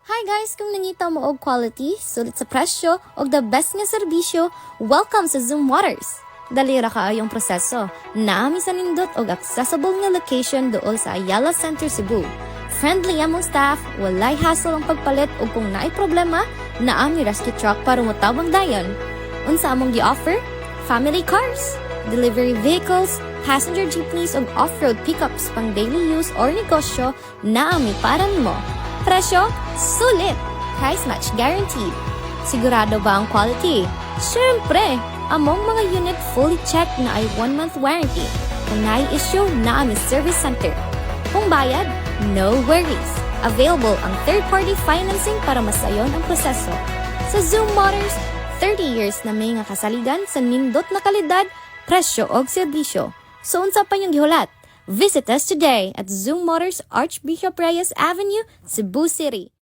Hi guys! Kung nangita mo og quality, sulit sa presyo, og the best nga serbisyo, welcome sa Zoom Waters! Dali ra kaayong proseso. Naami sa nindot og accessible nga location dool sa Ayala Center, Cebu. Friendly among staff, walay hassle ang pagpalit og kung naay problema, naami rescue truck para motawag dayon. Unsa among gi-offer? Family cars, delivery vehicles, passenger jeepneys ug off-road pickups pang daily use or negosyo, naami para nimo. Presyo, sulit. Price match guaranteed. Sigurado ba ang quality? Siyempre! Among mga unit fully checked na ay 1-month warranty. Kung na-issue, na ang service center. Kung bayad, no worries. Available ang third-party financing para masayon ang proseso. Sa Zoom Motors, 30 years na may nga kasaligan sa nindot na kalidad, presyo o serbisyo. So unsa pa yung gihulat? Visit us today at Zoom Motors, Archbishop Reyes Avenue, Cebu City.